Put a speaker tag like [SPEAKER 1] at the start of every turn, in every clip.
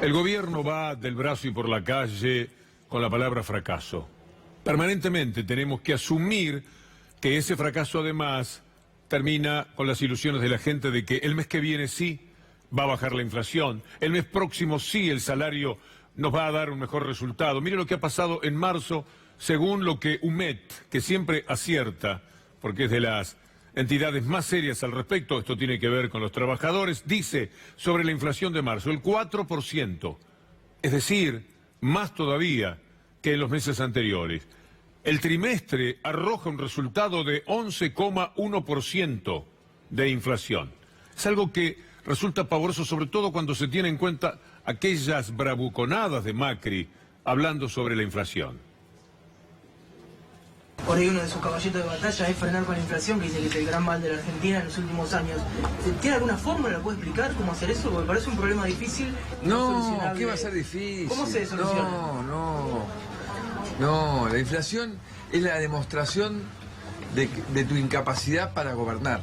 [SPEAKER 1] El gobierno va del brazo y por la calle con la palabra fracaso. Permanentemente tenemos que asumir que ese fracaso además termina con las ilusiones de la gente de que el mes que viene sí va a bajar la inflación, el mes próximo sí el salario nos va a dar un mejor resultado. Mire lo que ha pasado en marzo, según lo que UMET, que siempre acierta, porque es de las entidades más serias al respecto, esto tiene que ver con los trabajadores, dice sobre la inflación de marzo, el 4%, es decir, más todavía que en los meses anteriores. El trimestre arroja un resultado de 11,1% de inflación. Es algo que resulta pavoroso, sobre todo cuando se tiene en cuenta aquellas bravuconadas de Macri hablando sobre la inflación.
[SPEAKER 2] Por ahí uno de sus caballitos de batalla es frenar con la inflación, que dice que es el gran mal de la Argentina en los últimos años. ¿Tiene alguna fórmula? ¿La puede explicar cómo hacer eso? Porque parece un problema difícil.
[SPEAKER 3] No, ¿qué va a ser difícil?
[SPEAKER 2] ¿Cómo se soluciona?
[SPEAKER 3] No, la inflación es la demostración de tu incapacidad para gobernar.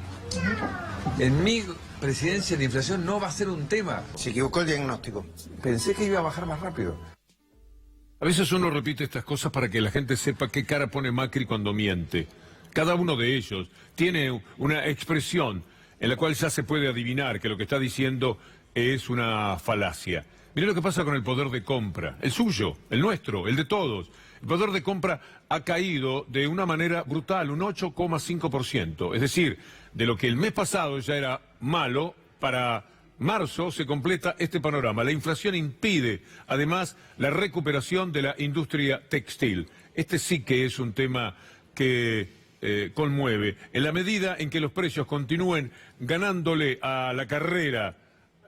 [SPEAKER 3] En mi presidencia la inflación no va a ser un tema.
[SPEAKER 4] Se equivocó el diagnóstico.
[SPEAKER 3] Pensé que iba a bajar más rápido.
[SPEAKER 1] A veces uno repite estas cosas para que la gente sepa qué cara pone Macri cuando miente. Cada uno de ellos tiene una expresión en la cual ya se puede adivinar que lo que está diciendo es una falacia. Mire lo que pasa con el poder de compra, el suyo, el nuestro, el de todos. El poder de compra ha caído de una manera brutal, un 8,5%. Es decir, de lo que el mes pasado ya era malo, para marzo se completa este panorama. La inflación impide, además, la recuperación de la industria textil. Este sí que es un tema que conmueve. En la medida en que los precios continúen ganándole a la carrera,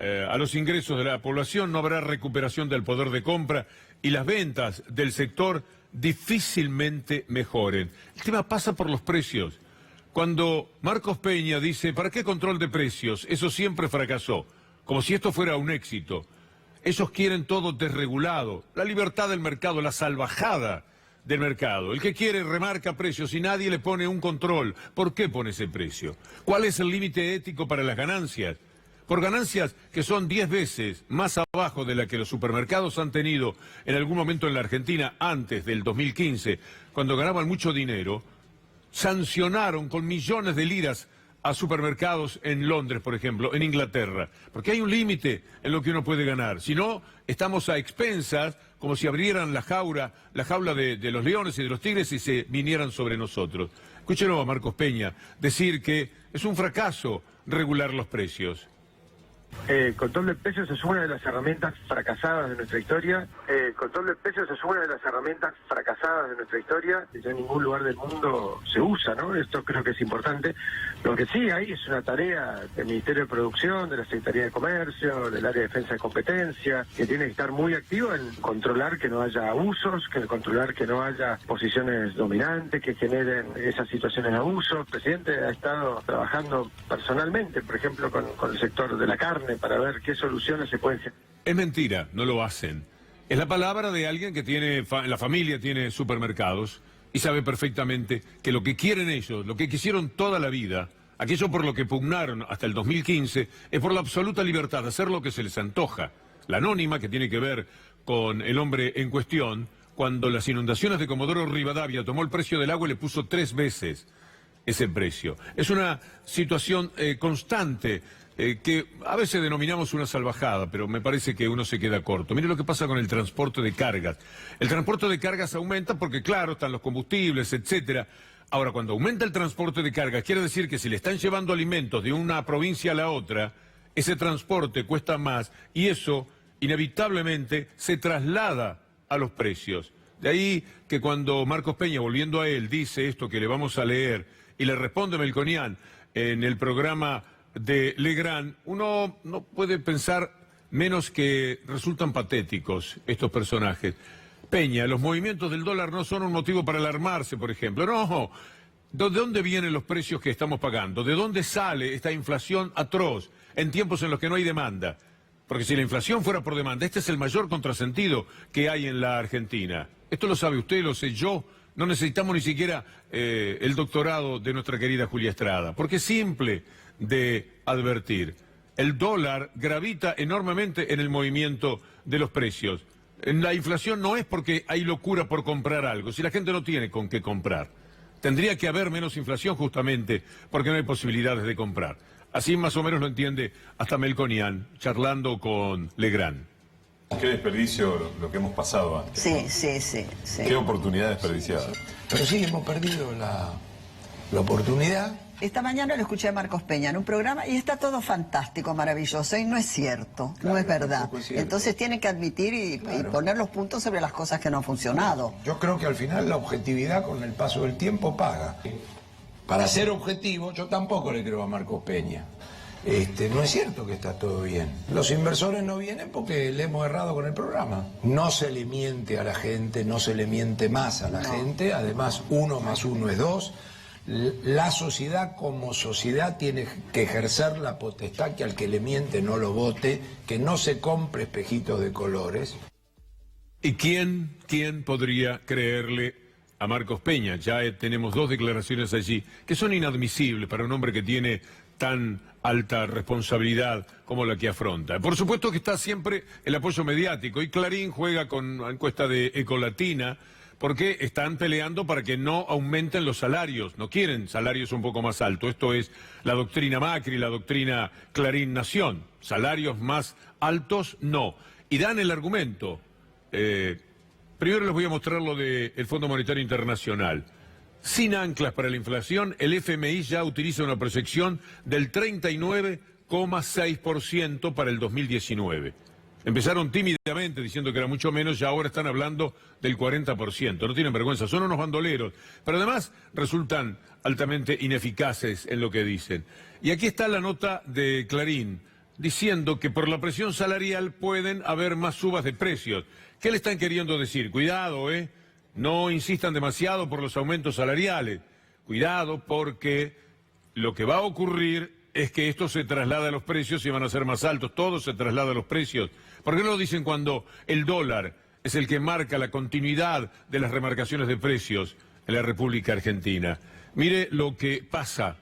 [SPEAKER 1] a los ingresos de la población, no habrá recuperación del poder de compra y las ventas del sector difícilmente mejoren. El tema pasa por los precios. Cuando Marcos Peña dice, ¿para qué control de precios? Eso siempre fracasó. Como si esto fuera un éxito. Ellos quieren todo desregulado, la libertad del mercado, la salvajada del mercado. El que quiere remarca precios y nadie le pone un control. ¿Por qué pone ese precio? ¿Cuál es el límite ético para las ganancias? Por ganancias que son 10 veces más abajo de la que los supermercados han tenido en algún momento en la Argentina antes del 2015, cuando ganaban mucho dinero, sancionaron con millones de liras a supermercados en Londres, por ejemplo, en Inglaterra, porque hay un límite en lo que uno puede ganar. Si no, estamos a expensas, como si abrieran la jaula de los leones y de los tigres y se vinieran sobre nosotros. Escúchenlo a Marcos Peña decir que es un fracaso regular los precios.
[SPEAKER 5] El control de precios es una de las herramientas fracasadas de nuestra historia. El control de precios es una de las herramientas fracasadas de nuestra historia. Que en ningún lugar del mundo se usa, ¿no? Esto creo que es importante. Lo que sí hay es una tarea del Ministerio de Producción, de la Secretaría de Comercio, del área de Defensa de Competencia, que tiene que estar muy activo en controlar que no haya abusos, que controlar que no haya posiciones dominantes, que generen esas situaciones de abuso. El presidente ha estado trabajando personalmente, por ejemplo, con el sector de la carne, para ver qué soluciones se pueden hacer.
[SPEAKER 1] Es mentira, no lo hacen. Es la palabra de alguien que tiene, la familia tiene supermercados y sabe perfectamente que lo que quieren ellos, lo que quisieron toda la vida, aquello por lo que pugnaron hasta el 2015, es por la absoluta libertad de hacer lo que se les antoja. La anónima, que tiene que ver con el hombre en cuestión, cuando las inundaciones de Comodoro Rivadavia tomó el precio del agua y le puso 3 veces ese precio. Es una situación constante que a veces denominamos una salvajada, pero me parece que uno se queda corto. Mire lo que pasa con el transporte de cargas. El transporte de cargas aumenta porque, claro, están los combustibles, etcétera. Ahora, cuando aumenta el transporte de cargas, quiere decir que si le están llevando alimentos de una provincia a la otra, ese transporte cuesta más y eso, inevitablemente, se traslada a los precios. De ahí que cuando Marcos Peña, volviendo a él, dice esto que le vamos a leer y le responde Melconian en el programa de Legrand, uno no puede pensar menos que resultan patéticos estos personajes. Peña, los movimientos del dólar no son un motivo para alarmarse, por ejemplo. No, ¿de dónde vienen los precios que estamos pagando? ¿De dónde sale esta inflación atroz en tiempos en los que no hay demanda? Porque si la inflación fuera por demanda, este es el mayor contrasentido que hay en la Argentina. Esto lo sabe usted, lo sé yo. No necesitamos ni siquiera el doctorado de nuestra querida Julia Estrada, porque es simple de advertir. El dólar gravita enormemente en el movimiento de los precios. La inflación no es porque hay locura por comprar algo, si la gente no tiene con qué comprar. Tendría que haber menos inflación justamente porque no hay posibilidades de comprar. Así más o menos lo entiende hasta Melconian, charlando con Legrand.
[SPEAKER 4] Qué desperdicio lo que hemos pasado antes.
[SPEAKER 6] Sí.
[SPEAKER 4] Qué oportunidad desperdiciada.
[SPEAKER 7] Pero sí, hemos perdido la oportunidad.
[SPEAKER 6] Esta mañana lo escuché a Marcos Peña en un programa y está todo fantástico, maravilloso, y no es cierto, no es verdad. Entonces tienen que admitir y poner los puntos sobre las cosas que no han funcionado.
[SPEAKER 7] Yo creo que al final la objetividad con el paso del tiempo paga. Para ser objetivo, yo tampoco le creo a Marcos Peña. No es cierto que está todo bien. Los inversores no vienen porque le hemos errado con el programa. No se le miente a la gente, no se le miente más a la gente. Además, 1 más 1 es 2. La sociedad como sociedad tiene que ejercer la potestad que al que le miente no lo vote, que no se compre espejitos de colores.
[SPEAKER 1] ¿Y quién podría creerle a Marcos Peña? Ya tenemos 2 declaraciones allí que son inadmisibles para un hombre que tiene tan alta responsabilidad como la que afronta. Por supuesto que está siempre el apoyo mediático y Clarín juega con la encuesta de Ecolatina porque están peleando para que no aumenten los salarios, no quieren salarios un poco más altos. Esto es la doctrina Macri, la doctrina Clarín Nación. Salarios más altos, no. Y dan el argumento. Primero les voy a mostrar lo del Fondo Monetario Internacional. Sin anclas para la inflación, el FMI ya utiliza una proyección del 39,6% para el 2019. Empezaron tímidamente diciendo que era mucho menos y ahora están hablando del 40%. No tienen vergüenza, son unos bandoleros. Pero además resultan altamente ineficaces en lo que dicen. Y aquí está la nota de Clarín, diciendo que por la presión salarial pueden haber más subas de precios. ¿Qué le están queriendo decir? Cuidado, no insistan demasiado por los aumentos salariales. Cuidado porque lo que va a ocurrir es que esto se traslada a los precios y van a ser más altos. Todo se traslada a los precios. ¿Por qué no lo dicen cuando el dólar es el que marca la continuidad de las remarcaciones de precios en la República Argentina? Mire lo que pasa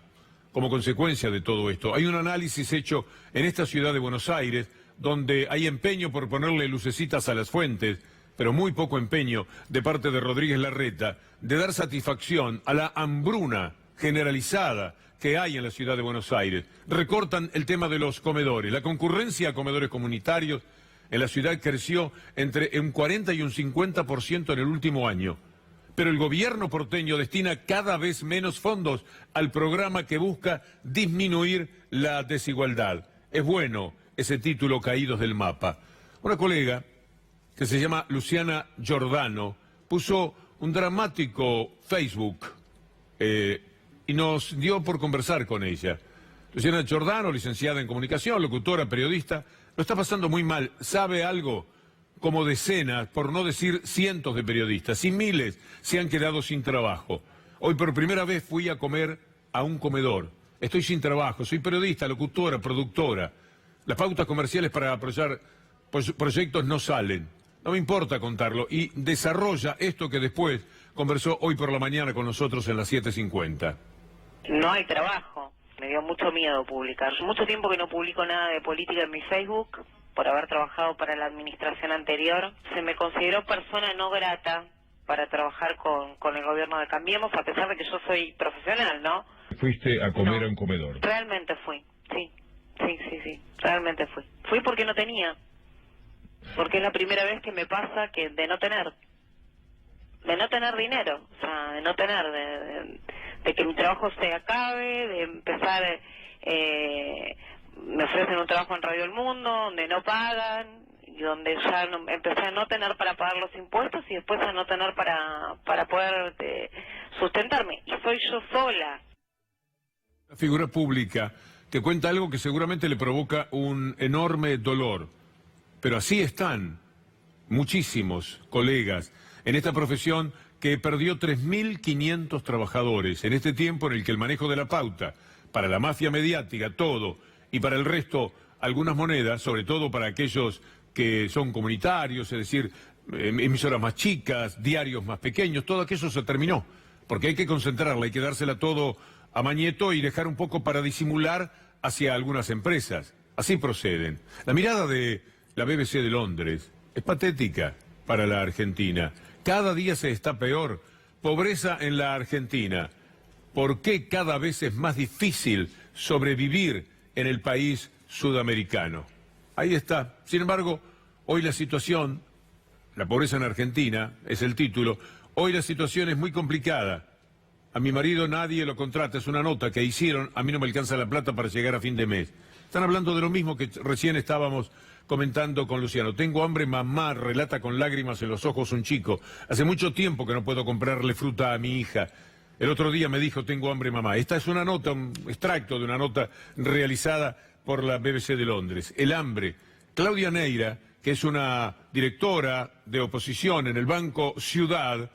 [SPEAKER 1] como consecuencia de todo esto. Hay un análisis hecho en esta ciudad de Buenos Aires donde hay empeño por ponerle lucecitas a las fuentes, pero muy poco empeño de parte de Rodríguez Larreta de dar satisfacción a la hambruna generalizada que hay en la ciudad de Buenos Aires. Recortan el tema de los comedores. La concurrencia a comedores comunitarios en la ciudad creció entre un 40 y un 50% en el último año. Pero el gobierno porteño destina cada vez menos fondos al programa que busca disminuir la desigualdad. Es bueno ese título, Caídos del Mapa. Una colega que se llama Luciana Giordano puso un dramático Facebook y nos dio por conversar con ella. Luciana Giordano, licenciada en comunicación, locutora, periodista, lo está pasando muy mal. ¿Sabe algo? Como decenas, por no decir cientos de periodistas, y miles se han quedado sin trabajo. Hoy por primera vez fui a comer a un comedor. Estoy sin trabajo, soy periodista, locutora, productora. Las pautas comerciales para apoyar proyectos no salen. No me importa contarlo. Y desarrolla esto que después conversó hoy por la mañana con nosotros en las 7:50.
[SPEAKER 8] No hay trabajo. Me dio mucho miedo publicar. Mucho tiempo que no publico nada de política en mi Facebook, por haber trabajado para la administración anterior. Se me consideró persona no grata para trabajar con el gobierno de Cambiemos, a pesar de que yo soy profesional, ¿no?
[SPEAKER 1] ¿Fuiste a comer a un comedor?
[SPEAKER 8] Realmente fui, sí, realmente fui. Fui porque no tenía. Porque es la primera vez que me pasa que de no tener dinero, o sea, de no tener, de que mi trabajo se acabe, de empezar, me ofrecen un trabajo en Radio El Mundo, donde no pagan, y donde ya empecé a no tener para pagar los impuestos y después a no tener para poder sustentarme. Y soy yo sola.
[SPEAKER 1] Una figura pública que cuenta algo que seguramente le provoca un enorme dolor. Pero así están muchísimos colegas en esta profesión que perdió 3.500 trabajadores en este tiempo en el que el manejo de la pauta, para la mafia mediática, todo, y para el resto, algunas monedas, sobre todo para aquellos que son comunitarios, es decir, emisoras más chicas, diarios más pequeños, todo aquello se terminó, porque hay que concentrarla, hay que dársela todo a Mañeto y dejar un poco para disimular hacia algunas empresas. Así proceden. La mirada de la BBC de Londres es patética para la Argentina. Cada día se está peor. Pobreza en la Argentina. ¿Por qué cada vez es más difícil sobrevivir en el país sudamericano? Ahí está. Sin embargo, hoy la situación, la pobreza en Argentina, es el título, hoy la situación es muy complicada. A mi marido nadie lo contrata, es una nota que hicieron, a mí no me alcanza la plata para llegar a fin de mes. Están hablando de lo mismo que recién estábamos comentando con Luciano. Tengo hambre, mamá, relata con lágrimas en los ojos un chico. Hace mucho tiempo que no puedo comprarle fruta a mi hija. El otro día me dijo, tengo hambre, mamá. Esta es una nota, un extracto de una nota realizada por la BBC de Londres. El hambre. Claudia Neira, que es una directora de oposición en el Banco Ciudad,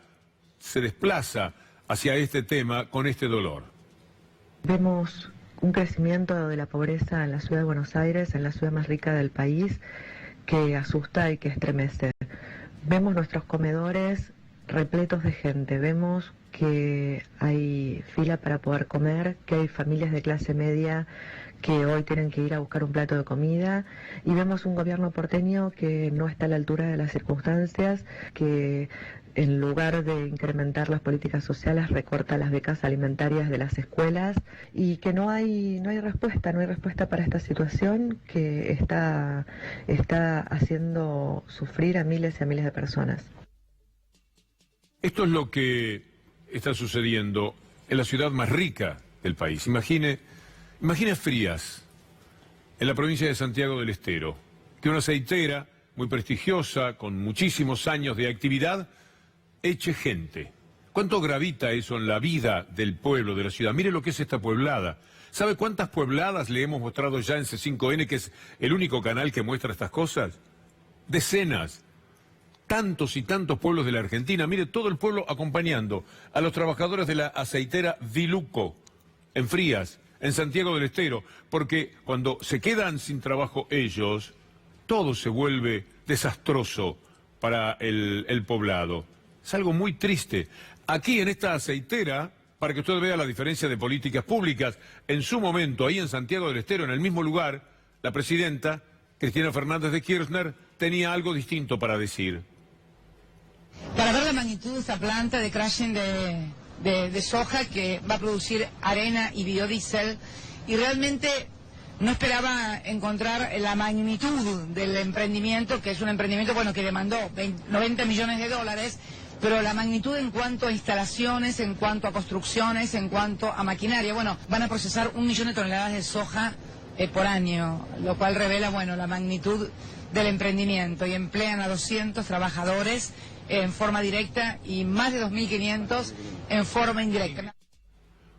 [SPEAKER 1] se desplaza hacia este tema con este dolor.
[SPEAKER 9] Vemos un crecimiento de la pobreza en la ciudad de Buenos Aires, en la ciudad más rica del país, que asusta y que estremece. Vemos nuestros comedores repletos de gente, vemos que hay fila para poder comer, que hay familias de clase media que hoy tienen que ir a buscar un plato de comida, y vemos un gobierno porteño que no está a la altura de las circunstancias, que en lugar de incrementar las políticas sociales recorta las becas alimentarias de las escuelas, y que no hay respuesta para esta situación que está haciendo sufrir a miles y a miles de personas.
[SPEAKER 1] Esto es lo que está sucediendo en la ciudad más rica del país. Imagine Frías, en la provincia de Santiago del Estero, que una aceitera muy prestigiosa, con muchísimos años de actividad, eche gente. ¿Cuánto gravita eso en la vida del pueblo, de la ciudad? Mire lo que es esta pueblada. ¿Sabe cuántas puebladas le hemos mostrado ya en C5N, que es el único canal que muestra estas cosas? Decenas. Tantos y tantos pueblos de la Argentina. Mire, todo el pueblo acompañando a los trabajadores de la aceitera Diluco, en Frías, en Santiago del Estero, porque cuando se quedan sin trabajo ellos, todo se vuelve desastroso para el poblado. Es algo muy triste. Aquí en esta aceitera, para que usted vea la diferencia de políticas públicas, en su momento, ahí en Santiago del Estero, en el mismo lugar, la presidenta, Cristina Fernández de Kirchner, tenía algo distinto para decir.
[SPEAKER 10] Para ver la magnitud de esta planta de crushing de soja que va a producir arena y biodiesel, y realmente no esperaba encontrar la magnitud del emprendimiento, que es un emprendimiento que demandó 90 millones de dólares, pero la magnitud en cuanto a instalaciones, en cuanto a construcciones, en cuanto a maquinaria. Van a procesar 1 millón de toneladas de soja por año, lo cual revela la magnitud del emprendimiento, y emplean a 200 trabajadores en forma directa y más de 2.500 en forma indirecta.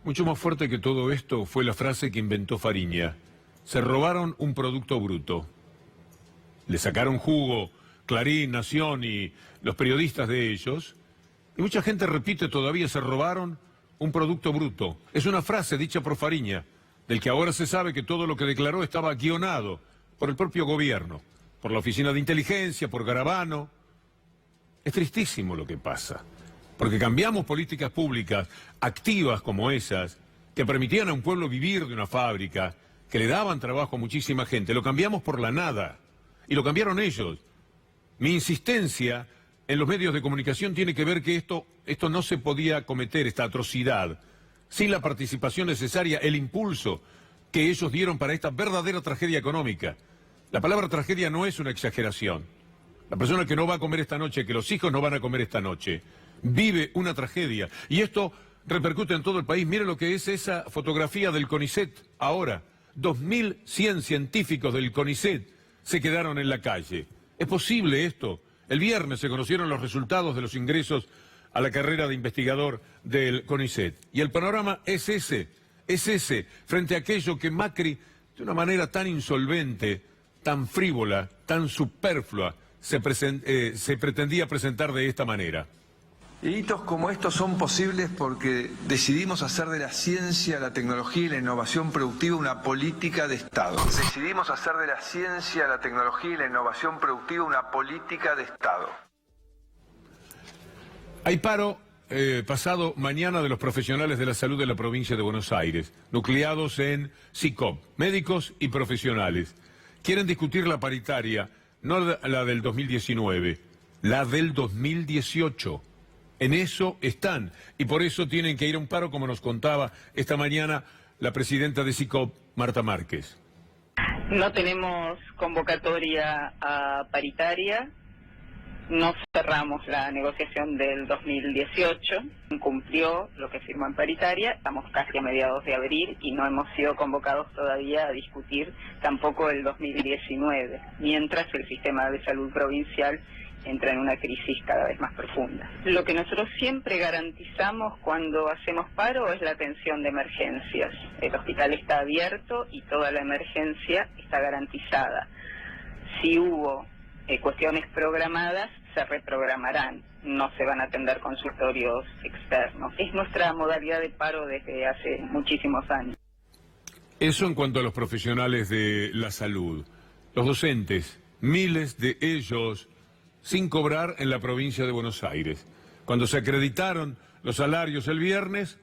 [SPEAKER 1] Mucho más fuerte que todo esto fue la frase que inventó Fariña. Se robaron un producto bruto. Le sacaron jugo Clarín, Nación y los periodistas de ellos. Y mucha gente repite todavía, se robaron un producto bruto. Es una frase dicha por Fariña, del que ahora se sabe que todo lo que declaró estaba guionado por el propio gobierno, por la Oficina de Inteligencia, por Garabano. Es tristísimo lo que pasa, porque cambiamos políticas públicas activas como esas, que permitían a un pueblo vivir de una fábrica, que le daban trabajo a muchísima gente. Lo cambiamos por la nada, y lo cambiaron ellos. Mi insistencia en los medios de comunicación tiene que ver que esto no se podía cometer, esta atrocidad, sin la participación necesaria, el impulso que ellos dieron para esta verdadera tragedia económica. La palabra tragedia no es una exageración. La persona que no va a comer esta noche, que los hijos no van a comer esta noche, vive una tragedia. Y esto repercute en todo el país. Mire lo que es esa fotografía del CONICET ahora. 2.100 científicos del CONICET se quedaron en la calle. ¿Es posible esto? El viernes se conocieron los resultados de los ingresos a la carrera de investigador del CONICET. Y el panorama es ese, frente a aquello que Macri, de una manera tan insolvente, tan frívola, tan superflua, se pretendía presentar de esta manera.
[SPEAKER 3] Y hitos como estos son posibles porque decidimos hacer de la ciencia, la tecnología y la innovación productiva una política de Estado. Decidimos hacer de la ciencia, la tecnología y la innovación productiva una política de Estado.
[SPEAKER 1] Hay paro pasado mañana de los profesionales de la salud de la provincia de Buenos Aires, nucleados en SICOP, médicos y profesionales. Quieren discutir la paritaria no la del 2019, la del 2018. En eso están, y por eso tienen que ir a un paro, como nos contaba esta mañana la presidenta de SICOP, Marta Márquez.
[SPEAKER 11] No tenemos convocatoria a paritaria, no cerramos la negociación del 2018, cumplió lo que firmó en paritaria, estamos casi a mediados de abril y no hemos sido convocados todavía a discutir tampoco el 2019, mientras el sistema de salud provincial entra en una crisis cada vez más profunda. Lo que nosotros siempre garantizamos cuando hacemos paro es la atención de emergencias. El hospital está abierto y toda la emergencia está garantizada. Si hubo cuestiones programadas, se reprogramarán, no se van a atender consultorios externos. Es nuestra modalidad de paro desde hace muchísimos años.
[SPEAKER 1] Eso en cuanto a los profesionales de la salud. Los docentes, miles de ellos sin cobrar en la provincia de Buenos Aires. Cuando se acreditaron los salarios el viernes,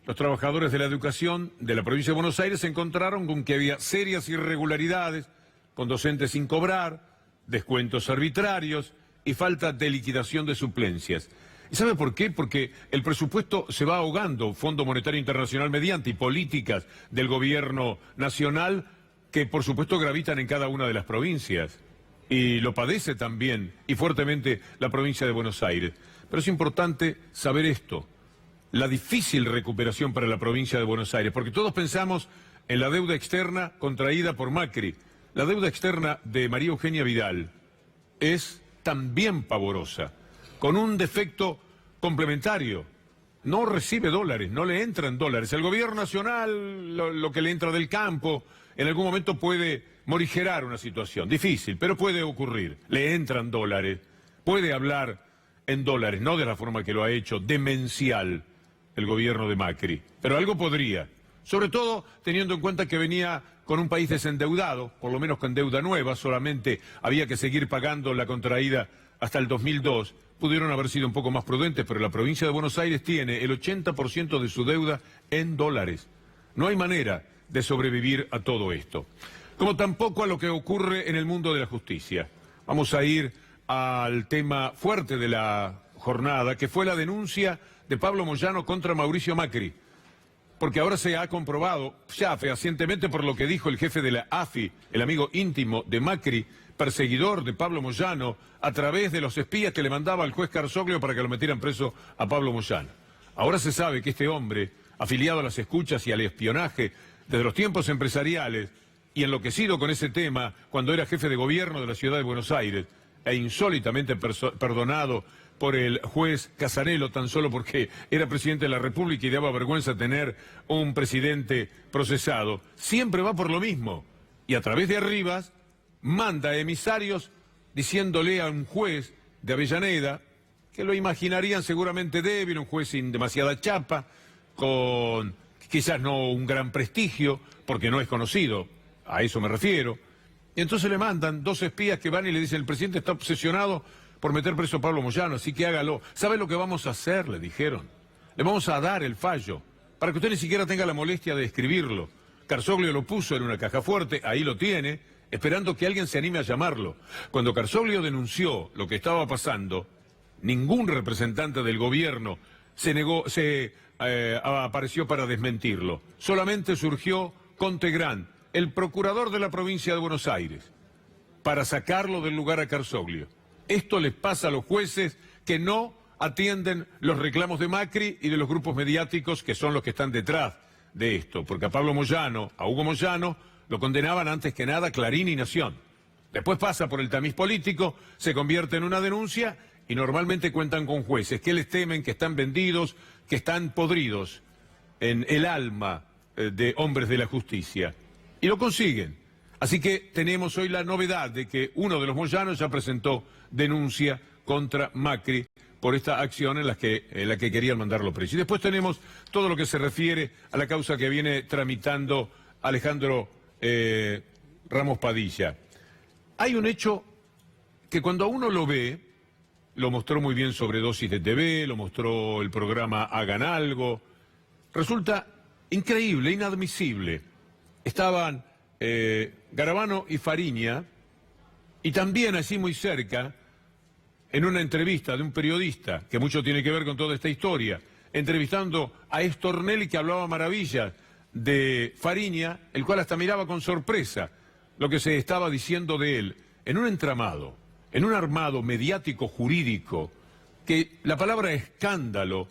[SPEAKER 1] los trabajadores de la educación de la provincia de Buenos Aires se encontraron con que había serias irregularidades, con docentes sin cobrar, descuentos arbitrarios y falta de liquidación de suplencias. ¿Y sabe por qué? Porque el presupuesto se va ahogando, Fondo Monetario Internacional mediante, y políticas del gobierno nacional que por supuesto gravitan en cada una de las provincias. Y lo padece también, y fuertemente, la provincia de Buenos Aires. Pero es importante saber esto, la difícil recuperación para la provincia de Buenos Aires, porque todos pensamos en la deuda externa contraída por Macri. La deuda externa de María Eugenia Vidal es también pavorosa, con un defecto complementario. No recibe dólares, no le entran dólares. El gobierno nacional, lo que le entra del campo, en algún momento puede morigerar una situación, difícil, pero puede ocurrir. Le entran dólares, puede hablar en dólares, no de la forma que lo ha hecho, demencial, el gobierno de Macri. Pero algo podría, sobre todo teniendo en cuenta que venía con un país desendeudado, por lo menos con deuda nueva, solamente había que seguir pagando la contraída hasta el 2002. Pudieron haber sido un poco más prudentes, pero la provincia de Buenos Aires tiene el 80% de su deuda en dólares. No hay manera de sobrevivir a todo esto. Como tampoco a lo que ocurre en el mundo de la justicia. Vamos a ir al tema fuerte de la jornada, que fue la denuncia de Pablo Moyano contra Mauricio Macri. Porque ahora se ha comprobado ya fehacientemente por lo que dijo el jefe de la AFI, el amigo íntimo de Macri, perseguidor de Pablo Moyano, a través de los espías que le mandaba al juez Carzoglio para que lo metieran preso a Pablo Moyano. Ahora se sabe que este hombre, afiliado a las escuchas y al espionaje desde los tiempos empresariales, y enloquecido con ese tema cuando era jefe de gobierno de la ciudad de Buenos Aires, e insólitamente perdonado por el juez Casarello tan solo porque era presidente de la República y daba vergüenza tener un presidente procesado, siempre va por lo mismo. Y a través de Arribas manda emisarios diciéndole a un juez de Avellaneda, que lo imaginarían seguramente débil, un juez sin demasiada chapa, con quizás no un gran prestigio, porque no es conocido, a eso me refiero. Y entonces le mandan dos espías que van y le dicen, el presidente está obsesionado por meter preso a Pablo Moyano, así que hágalo. ¿Sabe lo que vamos a hacer?, le dijeron. Le vamos a dar el fallo, para que usted ni siquiera tenga la molestia de escribirlo. Carzoglio lo puso en una caja fuerte, ahí lo tiene, esperando que alguien se anime a llamarlo. Cuando Carzoglio denunció lo que estaba pasando, ningún representante del gobierno apareció para desmentirlo. Solamente surgió Contegrán, el procurador de la provincia de Buenos Aires, para sacarlo del lugar a Carzoglio. Esto les pasa a los jueces que no atienden los reclamos de Macri y de los grupos mediáticos que son los que están detrás de esto. Porque a Pablo Moyano, a Hugo Moyano, lo condenaban antes que nada Clarín y Nación. Después pasa por el tamiz político, se convierte en una denuncia y normalmente cuentan con jueces que les temen, que están vendidos, que están podridos en el alma de hombres de la justicia. Y lo consiguen. Así que tenemos hoy la novedad de que uno de los Moyanos ya presentó denuncia contra Macri por esta acción en la que querían mandarlo preso. Y después tenemos todo lo que se refiere a la causa que viene tramitando Alejandro Ramos Padilla. Hay un hecho que cuando a uno lo ve, lo mostró muy bien Sobredosis de TV, lo mostró el programa Hagan Algo, resulta increíble, inadmisible. Estaban Garabano y Fariña Y también así muy cerca, en una entrevista de un periodista, que mucho tiene que ver con toda esta historia, entrevistando a Estornelli, que hablaba maravillas de Fariña, el cual hasta miraba con sorpresa lo que se estaba diciendo de él, en un entramado, en un armado mediático jurídico, que la palabra escándalo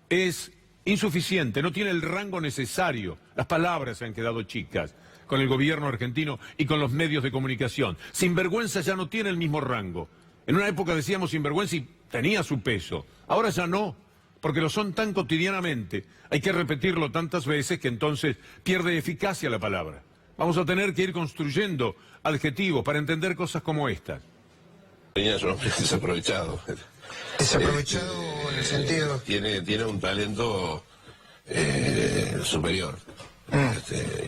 [SPEAKER 1] es insuficiente, no tiene el rango necesario. Las palabras se han quedado chicas con el gobierno argentino y con los medios de comunicación. Sinvergüenza ya no tiene el mismo rango. En una época decíamos sinvergüenza y tenía su peso. Ahora ya no, porque lo son tan cotidianamente. Hay que repetirlo tantas veces que entonces pierde eficacia la palabra. Vamos a tener que ir construyendo adjetivos para entender cosas como estas.
[SPEAKER 12] Es un hombre desaprovechado.
[SPEAKER 7] Desaprovechado en el sentido...
[SPEAKER 12] Tiene un talento superior.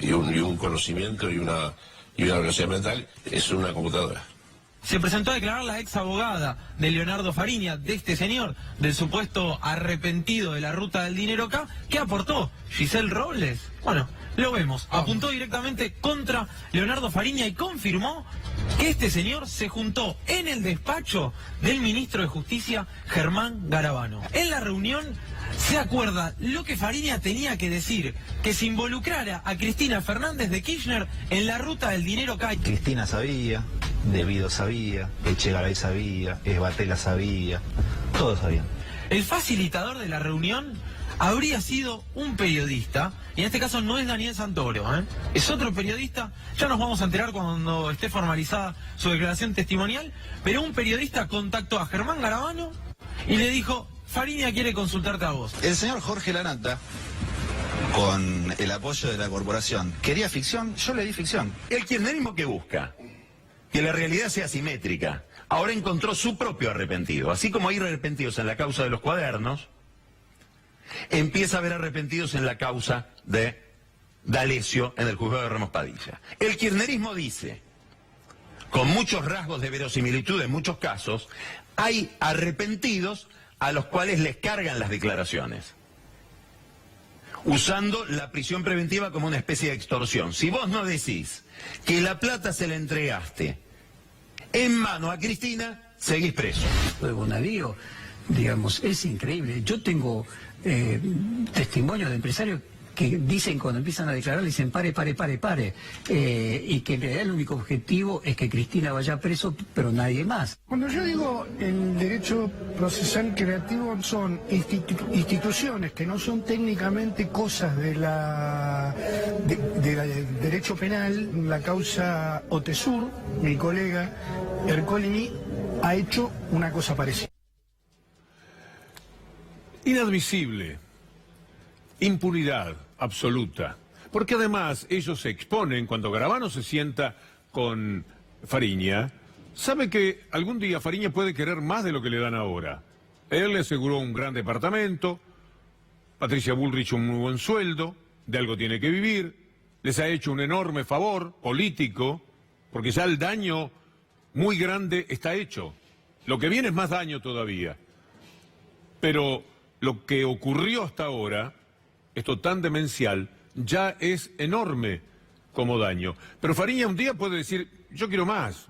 [SPEAKER 12] Y un conocimiento y una velocidad mental. Es una computadora.
[SPEAKER 13] Se presentó a declarar la ex abogada de Leonardo Fariña, de este señor, del supuesto arrepentido de la ruta del dinero acá. ¿Qué aportó? ¿Giselle Robles? Bueno, lo vemos. Apuntó directamente contra Leonardo Fariña y confirmó que este señor se juntó en el despacho del ministro de Justicia, Germán Garabano. En la reunión se acuerda lo que Fariña tenía que decir, que se involucrara a Cristina Fernández de Kirchner en la ruta del dinero acá.
[SPEAKER 14] Cristina sabía, Devido sabía, Echegaray sabía, Esbatella sabía, todos sabían.
[SPEAKER 13] El facilitador de la reunión habría sido un periodista, y en este caso no es Daniel Santoro, es otro periodista, ya nos vamos a enterar cuando esté formalizada su declaración testimonial, pero un periodista contactó a Germán Garabano y le dijo: Fariña quiere consultarte a vos.
[SPEAKER 14] El señor Jorge Lanata, con el apoyo de la corporación, quería ficción, yo le di ficción.
[SPEAKER 15] El kirchnerismo que busca que la realidad sea simétrica, ahora encontró su propio arrepentido. Así como hay arrepentidos en la causa de los cuadernos, empieza a haber arrepentidos en la causa de D'Alessio en el juzgado de Ramos Padilla. El kirchnerismo dice, con muchos rasgos de verosimilitud en muchos casos, hay arrepentidos a los cuales les cargan las declaraciones, usando la prisión preventiva como una especie de extorsión. Si vos no decís que la plata se la entregaste en mano a Cristina, seguís preso.
[SPEAKER 16] De Bonadío, digamos, es increíble. Yo tengo testimonios de empresarios que dicen, cuando empiezan a declarar, dicen pare, y que en realidad el único objetivo es que Cristina vaya preso, pero nadie más.
[SPEAKER 17] Cuando yo digo el derecho procesal creativo, son instituciones que no son técnicamente cosas del derecho penal. La causa Otesur, mi colega Ercolini, ha hecho una cosa parecida.
[SPEAKER 1] Inadmisible, impunidad absoluta, porque además ellos se exponen, cuando Garabano se sienta con Fariña, sabe que algún día Fariña puede querer más de lo que le dan ahora. Él le aseguró un gran departamento, Patricia Bullrich un muy buen sueldo, de algo tiene que vivir, les ha hecho un enorme favor político, porque ya el daño muy grande está hecho. Lo que viene es más daño todavía. Pero lo que ocurrió hasta ahora, esto tan demencial, ya es enorme como daño. Pero Fariña un día puede decir: yo quiero más,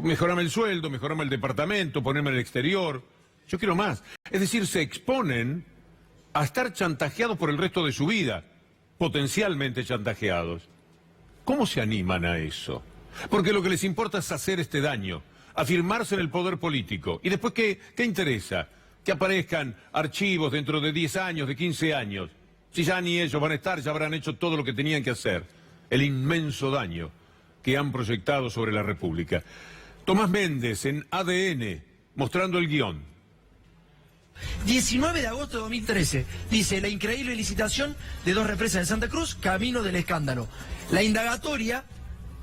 [SPEAKER 1] mejorame el sueldo, mejorame el departamento, ponerme en el exterior, yo quiero más. Es decir, se exponen a estar chantajeados por el resto de su vida, potencialmente chantajeados. ¿Cómo se animan a eso? Porque lo que les importa es hacer este daño, afirmarse en el poder político. ¿Y después qué interesa? Que aparezcan archivos dentro de 10 años, de 15 años. Si ya ni ellos van a estar, ya habrán hecho todo lo que tenían que hacer. El inmenso daño que han proyectado sobre la República. Tomás Méndez en ADN, mostrando el guión.
[SPEAKER 18] 19 de agosto de 2013, dice: la increíble licitación de 2 represas en Santa Cruz, camino del escándalo. La indagatoria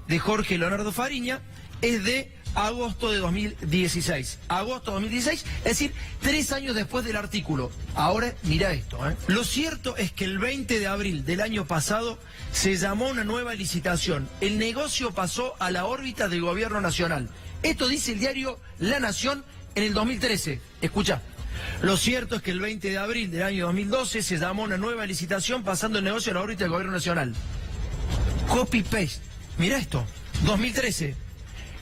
[SPEAKER 18] de Jorge Leonardo Fariña es de agosto de 2016. Agosto de 2016, es decir, 3 años después del artículo. Ahora, mira esto, Lo cierto es que el 20 de abril del año pasado se llamó una nueva licitación. El negocio pasó a la órbita del gobierno nacional. Esto dice el diario La Nación en el 2013. Escucha. Lo cierto es que el 20 de abril del año 2012 se llamó una nueva licitación pasando el negocio a la órbita del gobierno nacional. Copy-paste. Mira esto. 2013.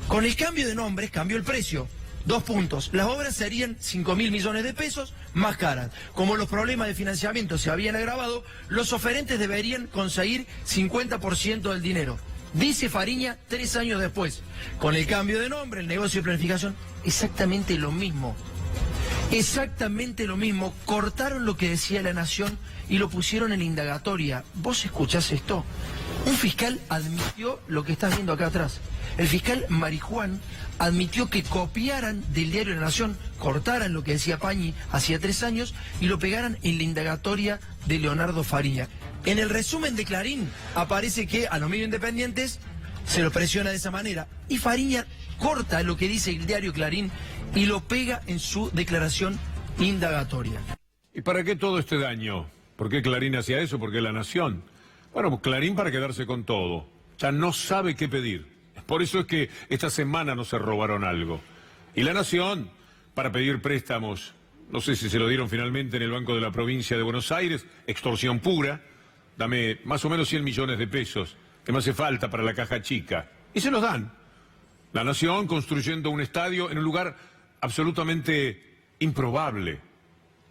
[SPEAKER 18] Con el cambio de nombres cambió el precio. 2 puntos. Las obras serían 5.000 millones de pesos más caras. Como los problemas de financiamiento se habían agravado, los oferentes deberían conseguir 50% del dinero. Dice Fariña 3 años después. Con el cambio de nombre, el negocio de planificación, exactamente lo mismo. Exactamente lo mismo. Cortaron lo que decía La Nación y lo pusieron en indagatoria. ¿Vos escuchás esto? Un fiscal admitió lo que estás viendo acá atrás. El fiscal Marijuán admitió que copiaran del diario La Nación, cortaran lo que decía Pañi hacía 3 años y lo pegaran en la indagatoria de Leonardo Fariña. En el resumen de Clarín aparece que a los medios independientes se lo presiona de esa manera. Y Fariña corta lo que dice el diario Clarín y lo pega en su declaración indagatoria.
[SPEAKER 1] ¿Y para qué todo este daño? ¿Por qué Clarín hacía eso? ¿Por qué La Nación? Bueno, pues Clarín para quedarse con todo. Ya no sabe qué pedir. Por eso es que esta semana no se robaron algo. Y La Nación, para pedir préstamos, no sé si se lo dieron finalmente en el Banco de la Provincia de Buenos Aires, extorsión pura, dame más o menos 100 millones de pesos, que me hace falta para la caja chica. Y se los dan. La Nación construyendo un estadio en un lugar absolutamente improbable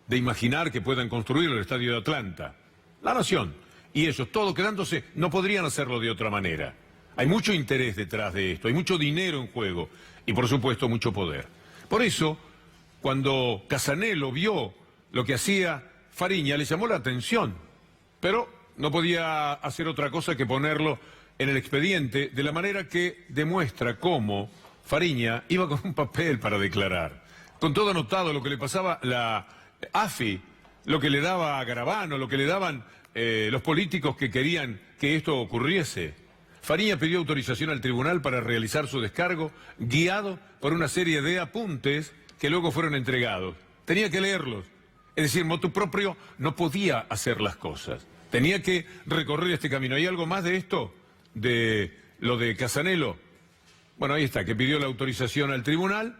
[SPEAKER 1] de imaginar que puedan construir el estadio de Atlanta. La Nación. Y ellos, todo quedándose, no podrían hacerlo de otra manera. Hay mucho interés detrás de esto, hay mucho dinero en juego y por supuesto mucho poder. Por eso, cuando Casanello vio lo que hacía Fariña, le llamó la atención, pero no podía hacer otra cosa que ponerlo en el expediente de la manera que demuestra cómo Fariña iba con un papel para declarar, con todo anotado lo que le pasaba la AFI, lo que le daba a Garabano, lo que le daban los políticos que querían que esto ocurriese. Fariña pidió autorización al tribunal para realizar su descargo, guiado por una serie de apuntes que luego fueron entregados. Tenía que leerlos. Es decir, motu propio no podía hacer las cosas. Tenía que recorrer este camino. ¿Hay algo más de esto? De lo de Casanello. Bueno, ahí está, que pidió la autorización al tribunal.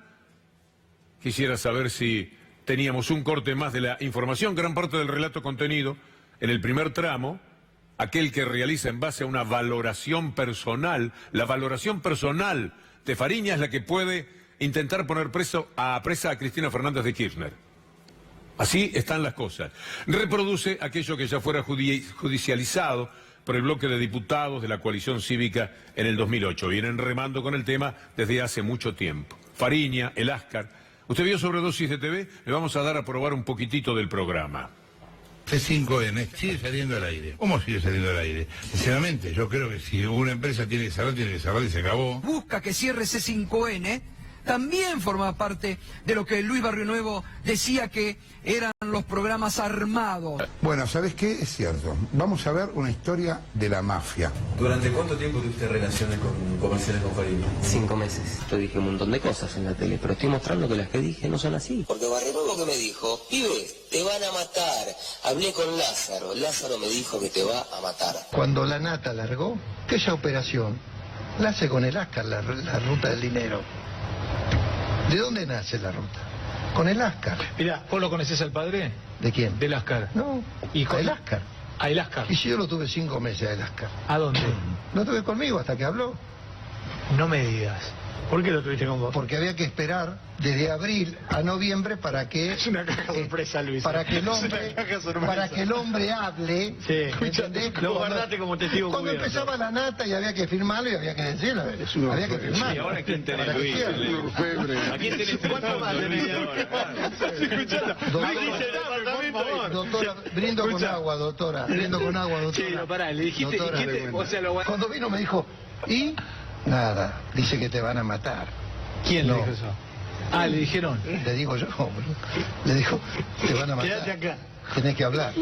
[SPEAKER 1] Quisiera saber si teníamos un corte más de la información. Gran parte del relato contenido en el primer tramo, aquel que realiza en base a una valoración personal. La valoración personal de Fariña es la que puede intentar poner presa a Cristina Fernández de Kirchner. Así están las cosas. Reproduce aquello que ya fuera judicializado por el bloque de diputados de la coalición cívica en el 2008. Vienen remando con el tema desde hace mucho tiempo. Fariña, el Ascar. ¿Usted vio Sobredosis de TV? Le vamos a dar a probar un poquitito del programa.
[SPEAKER 19] C5N sigue saliendo al aire. ¿Cómo sigue saliendo al aire? Sinceramente, yo creo que si una empresa tiene que cerrar y se acabó.
[SPEAKER 18] Busca que cierre C5N, también forma parte de lo que Luis Barrio Nuevo decía que eran los programas armados.
[SPEAKER 20] Bueno, ¿sabes qué? Es cierto. Vamos a ver una historia de la mafia.
[SPEAKER 21] ¿Durante cuánto tiempo tuviste relaciones comerciales con Fariña?
[SPEAKER 22] 5 meses. Yo dije un montón de cosas en la tele, pero estoy mostrando que las que dije no son así.
[SPEAKER 23] Porque Barrio Nuevo que me dijo, pibe, te van a matar. Hablé con Lázaro, Lázaro me dijo que te va a matar.
[SPEAKER 24] Cuando la Nata largó, aquella operación la hace con el Ascar, la ruta del dinero. ¿De dónde nace la ruta? Con el Ascar.
[SPEAKER 25] Mirá, ¿vos lo conocés al padre?
[SPEAKER 24] ¿De quién?
[SPEAKER 25] Del Ascar.
[SPEAKER 24] No,
[SPEAKER 25] ¿Y con
[SPEAKER 24] el Ascar.
[SPEAKER 25] ¿A el Ascar?
[SPEAKER 24] Y si yo lo tuve 5 meses el Ascar.
[SPEAKER 25] ¿A dónde?
[SPEAKER 24] Lo tuve conmigo hasta que habló.
[SPEAKER 25] No me digas. ¿Por qué lo tuviste con vos?
[SPEAKER 24] Porque había que esperar desde abril a noviembre para que...
[SPEAKER 25] Es una caja sorpresa, Luis.
[SPEAKER 24] Para que el hombre hable.
[SPEAKER 25] Sí. ¿Entendés? Lo guardaste como testigo.
[SPEAKER 24] Cuando empezaba la Nata y había que firmarlo y había que decirlo. Había que firmarlo.
[SPEAKER 25] ¿Y ahora quién tenés, Luis? ¿A quién tenés? ¿Cuánto más tenés ahora?
[SPEAKER 24] Doctora, brindo con agua, doctora. Brindo con agua, doctora.
[SPEAKER 25] Sí, no, pará, le dijiste...
[SPEAKER 24] Cuando vino me dijo, ¿y? Nada, dice que te van a matar.
[SPEAKER 25] ¿Quién le dijo eso? Ah, ¿le dijeron?
[SPEAKER 24] Le digo yo, le dijo, te van a matar.
[SPEAKER 25] Quédate acá.
[SPEAKER 24] Tenés que hablar.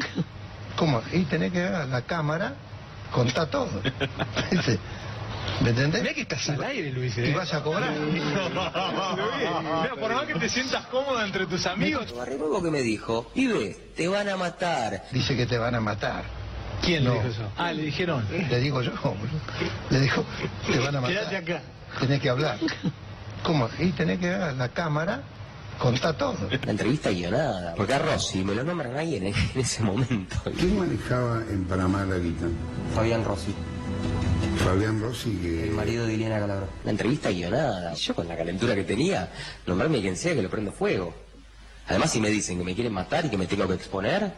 [SPEAKER 24] ¿Cómo? Y tenés que ver a la cámara, contá todo. ¿Me entendés?
[SPEAKER 25] Mirá que estás al aire, Luis.
[SPEAKER 24] Y vas a cobrar.
[SPEAKER 25] Mira, por más que te sientas cómodo entre tus amigos.
[SPEAKER 23] Barrio Nuevo que me dijo, pibe, te van a matar.
[SPEAKER 24] Dice que te van a matar.
[SPEAKER 25] ¿Quién le dijo eso? Ah, ¿le dijeron?
[SPEAKER 24] Le digo yo, le dijo, te van a matar.
[SPEAKER 25] Quédate acá.
[SPEAKER 24] Tenés que hablar. ¿Cómo? Y tenés que ver a la cámara, contá todo.
[SPEAKER 22] La entrevista guionada. Porque a Rossi me lo nombran ahí en ese momento.
[SPEAKER 20] ¿Quién manejaba en Panamá la guita?
[SPEAKER 22] Fabián Rossi.
[SPEAKER 20] Fabián Rossi, que...
[SPEAKER 22] El marido de Ileana Calabró. La entrevista guionada. Yo con la calentura que tenía, nombrarme a quien sea que lo prendo fuego. Además, si me dicen que me quieren matar y que me tengo que exponer,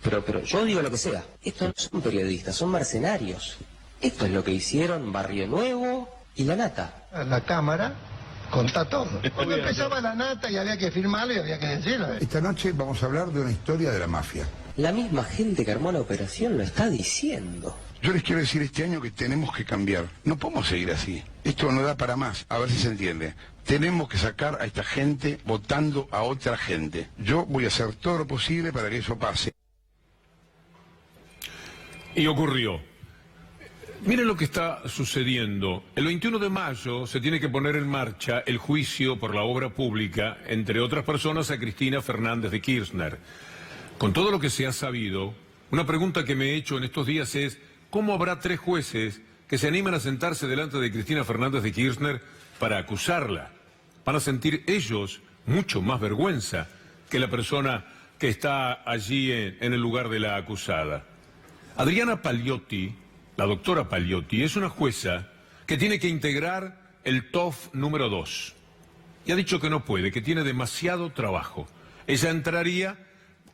[SPEAKER 22] pero yo digo lo que sea. Estos no son periodistas, son mercenarios. Esto es lo que hicieron Barrio Nuevo y La Nata.
[SPEAKER 24] La cámara contá todo. Cuando empezaba La Nata y había que firmarlo y había que decirlo.
[SPEAKER 20] Esta noche vamos a hablar de una historia de la mafia.
[SPEAKER 22] La misma gente que armó la operación lo está diciendo.
[SPEAKER 20] Yo les quiero decir este año que tenemos que cambiar. No podemos seguir así. Esto no da para más. A ver si se entiende. Tenemos que sacar a esta gente votando a otra gente. Yo voy a hacer todo lo posible para que eso pase.
[SPEAKER 1] Y ocurrió. Miren lo que está sucediendo. El 21 de mayo se tiene que poner en marcha el juicio por la obra pública, entre otras personas, a Cristina Fernández de Kirchner. Con todo lo que se ha sabido, una pregunta que me he hecho en estos días es: ¿cómo habrá 3 jueces que se animan a sentarse delante de Cristina Fernández de Kirchner para acusarla? Van a sentir ellos mucho más vergüenza que la persona que está allí en el lugar de la acusada. Adriana Paliotti, la doctora Paliotti, es una jueza que tiene que integrar el TOF número 2. Y ha dicho que no puede, que tiene demasiado trabajo. Ella entraría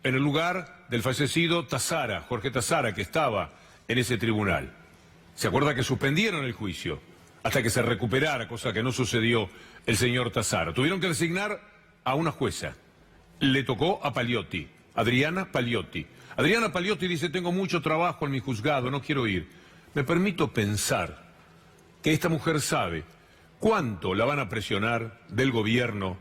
[SPEAKER 1] en el lugar del fallecido Tazzara, Jorge Tazzara, que estaba en ese tribunal. ¿Se acuerda que suspendieron el juicio hasta que se recuperara, cosa que no sucedió el señor Tazzara? Tuvieron que designar a una jueza. Le tocó a Paliotti, Adriana Paliotti. Adriana Paliotti dice: tengo mucho trabajo en mi juzgado, no quiero ir. Me permito pensar que esta mujer sabe cuánto la van a presionar del gobierno,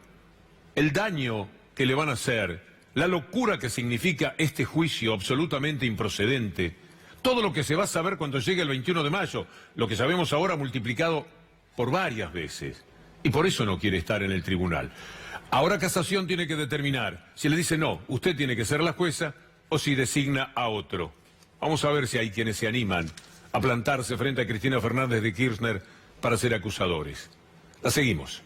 [SPEAKER 1] el daño que le van a hacer, la locura que significa este juicio absolutamente improcedente, todo lo que se va a saber cuando llegue el 21 de mayo, lo que sabemos ahora multiplicado por varias veces. Y por eso no quiere estar en el tribunal. Ahora Casación tiene que determinar si le dice: no, usted tiene que ser la jueza, o si designa a otro. Vamos a ver si hay quienes se animan a plantarse frente a Cristina Fernández de Kirchner para ser acusadores. La seguimos.